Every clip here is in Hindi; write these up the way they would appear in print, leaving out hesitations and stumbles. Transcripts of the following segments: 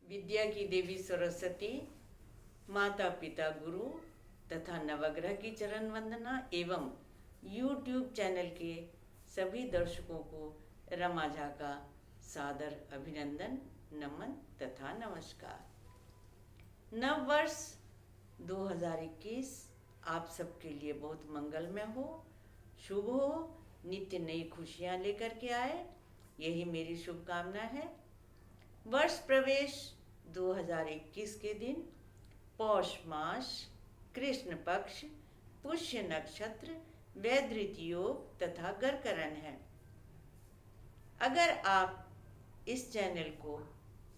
विद्या की देवी सरस्वती, माता पिता गुरु तथा नवग्रह की चरण वंदना एवं YouTube चैनल के सभी दर्शकों को रमा झा का सादर अभिनंदन, नमन तथा नमस्कार। नव वर्ष 2021 आप सबके लिए बहुत मंगलमय हो, शुभ हो, नित्य नई खुशियाँ लेकर के आए, यही मेरी शुभकामना है। वर्ष प्रवेश 2021 के दिन पौष मास, कृष्ण पक्ष, पुष्य नक्षत्र, वैधृत योग तथा गरकरण है। अगर आप इस चैनल को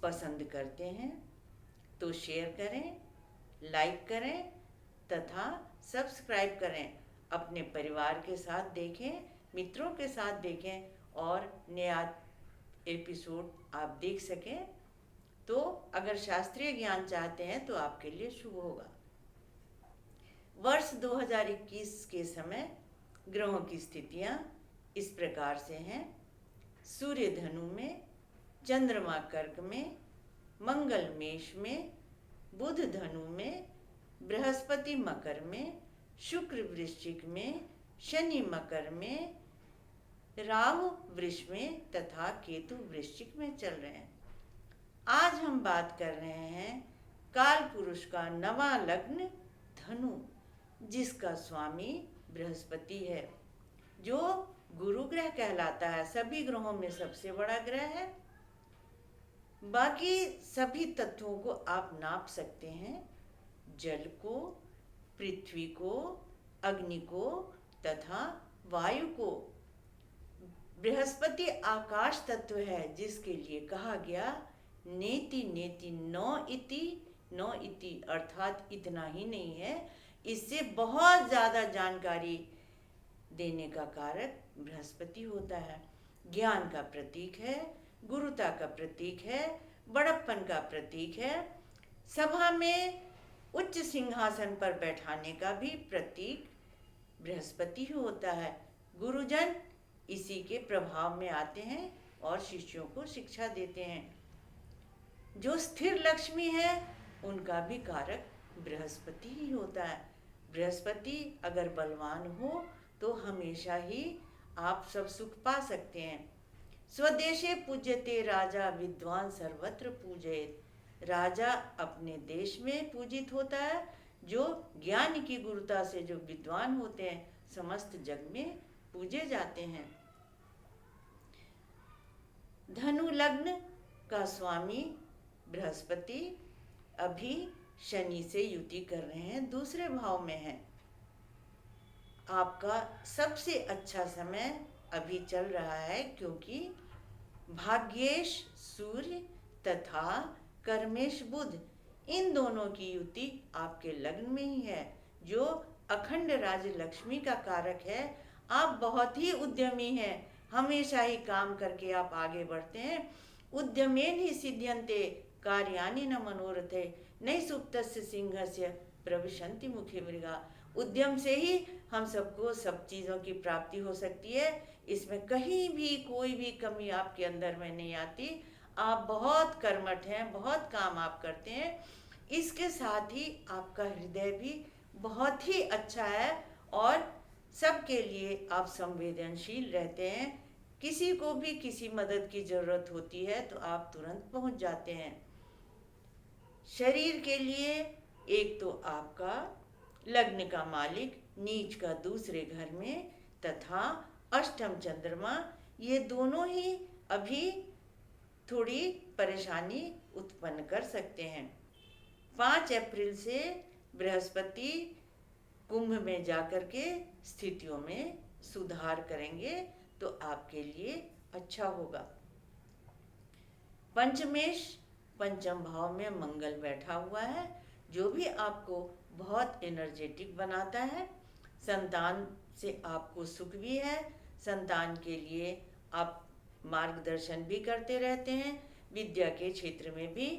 पसंद करते हैं तो शेयर करें, लाइक करें तथा सब्सक्राइब करें। अपने परिवार के साथ देखें, मित्रों के साथ देखें और नया एपिसोड आप देख सकें। तो अगर शास्त्रीय ज्ञान चाहते हैं तो आपके लिए शुभ होगा। वर्ष 2021 के समय ग्रहों की स्थितियां इस प्रकार से हैं। सूर्य धनु में, चंद्रमा कर्क में, मंगल मेष में, बुध धनु में, बृहस्पति मकर में, शुक्र वृश्चिक में, शनि मकर में, राहु वृष में तथा केतु वृश्चिक में चल रहे हैं। आज हम बात कर रहे हैं काल पुरुष का नवा लग्न धनु, जिसका स्वामी बृहस्पति है, जो गुरु ग्रह कहलाता है। सभी ग्रहों में सबसे बड़ा ग्रह है। बाकी सभी तत्वों को आप नाप सकते हैं, जल को, पृथ्वी को, अग्नि को तथा वायु को। बृहस्पति आकाश तत्व है, जिसके लिए कहा गया नेति नेति नो इति अर्थात इतना ही नहीं है, इससे बहुत ज़्यादा जानकारी देने का कारक बृहस्पति होता है। ज्ञान का प्रतीक है, गुरुता का प्रतीक है, बड़प्पन का प्रतीक है, सभा में उच्च सिंहासन पर बैठाने का भी प्रतीक बृहस्पति ही होता है। गुरुजन इसी के प्रभाव में आते हैं और शिष्यों को शिक्षा देते हैं। जो स्थिर लक्ष्मी है उनका भी कारक बृहस्पति ही होता है। बृहस्पति अगर बलवान हो तो हमेशा ही आप सब सुख पा सकते हैं। स्वदेशे पूज्यते राजा विद्वान सर्वत्र पूजयेत। राजा अपने देश में पूजित होता है। जो ज्ञान की गुरुता से जो विद्वान होते हैं समस्त जग में पूजे जाते हैं। धनु लग्न का स्वामी बृहस्पति अभी शनि से युति कर रहे हैं, दूसरे भाव में है। आपका सबसे अच्छा समय अभी चल रहा है, क्योंकि भाग्येश सूर्य तथा कर्मेश बुध, इन दोनों की युति आपके लग्न में ही है, जो अखंड राज लक्ष्मी का कारक है। आप बहुत ही उद्यमी हैं, हमेशा ही काम करके आप आगे बढ़ते हैं। उद्यमेन ही सिद्ध्यन्ते कार्याणि न मनोरथे नई सुप्तस्य सिंहस्य प्रविशन्ति मुखे मृगा। उद्यम से ही हम सबको सब चीज़ों की प्राप्ति हो सकती है। इसमें कहीं भी कोई भी कमी आपके अंदर में नहीं आती। आप बहुत कर्मठ हैं, बहुत काम आप करते हैं। इसके साथ ही आपका हृदय भी बहुत ही अच्छा है और सबके लिए आप संवेदनशील रहते हैं। किसी को भी किसी मदद की ज़रूरत होती है तो आप तुरंत पहुंच जाते हैं। शरीर के लिए एक तो आपका लग्न का मालिक नीच का दूसरे घर में तथा अष्टम चंद्रमा, ये दोनों ही अभी थोड़ी परेशानी उत्पन्न कर सकते हैं। 5 अप्रैल से बृहस्पति कुंभ में जाकर के स्थितियों में सुधार करेंगे तो आपके लिए अच्छा होगा। पंचमेश पंचम भाव में मंगल बैठा हुआ है, जो भी आपको बहुत एनर्जेटिक बनाता है। संतान से आपको सुख भी है, संतान के लिए आप मार्गदर्शन भी करते रहते हैं। विद्या के क्षेत्र में भी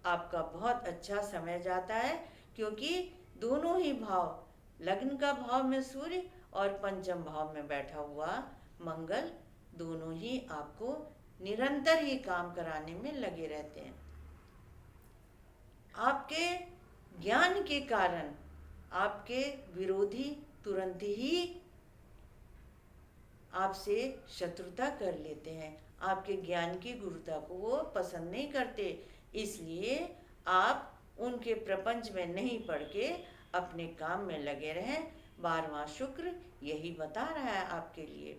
आपका बहुत अच्छा समय जाता है, क्योंकि दोनों ही भाव, लग्न का भाव में सूर्य और पंचम भाव में बैठा हुआ मंगल, दोनों ही आपको निरंतर ही काम कराने में लगे रहते हैं। आपके ज्ञान के कारण आपके विरोधी तुरंत ही आपसे शत्रुता कर लेते हैं। आपके ज्ञान की गुरुता को वो पसंद नहीं करते, इसलिए आप उनके प्रपंच में नहीं पड़ के अपने काम में लगे रहें। 12वां शुक्र यही बता रहा है आपके लिए।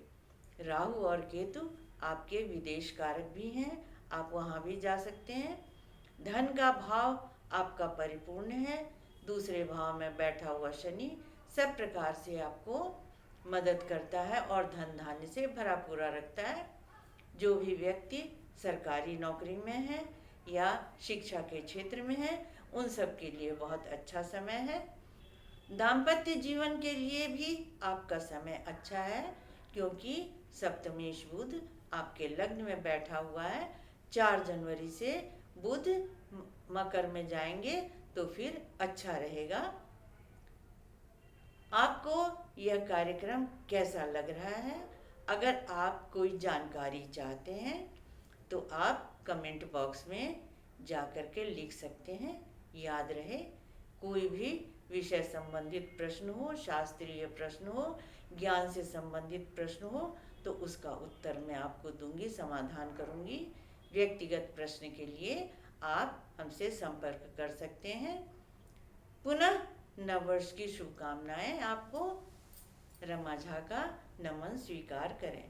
राहु और केतु आपके विदेश कारक भी हैं, आप वहाँ भी जा सकते हैं। धन का भाव आपका परिपूर्ण है। दूसरे भाव में बैठा हुआ शनि सब प्रकार से आपको मदद करता है और धन धान्य से भरा पूरा रखता है। जो भी व्यक्ति सरकारी नौकरी में है या शिक्षा के क्षेत्र में है, उन सब के लिए बहुत अच्छा समय है। दाम्पत्य जीवन के लिए भी आपका समय अच्छा है, क्योंकि सप्तमेश बुध आपके लग्न में बैठा हुआ है। 4 जनवरी से बुध मकर में जाएंगे तो फिर अच्छा रहेगा। आपको यह कार्यक्रम कैसा लग रहा है? अगर आप कोई जानकारी चाहते हैं तो आप कमेंट बॉक्स में जा कर के लिख सकते हैं। याद रहे, कोई भी विषय संबंधित प्रश्न हो, शास्त्रीय प्रश्न हो, ज्ञान से संबंधित प्रश्न हो, तो उसका उत्तर मैं आपको दूंगी, समाधान करूंगी। व्यक्तिगत प्रश्न के लिए आप हमसे संपर्क कर सकते हैं। पुनः नववर्ष की शुभकामनाएं आपको। रमा झा का नमन स्वीकार करें।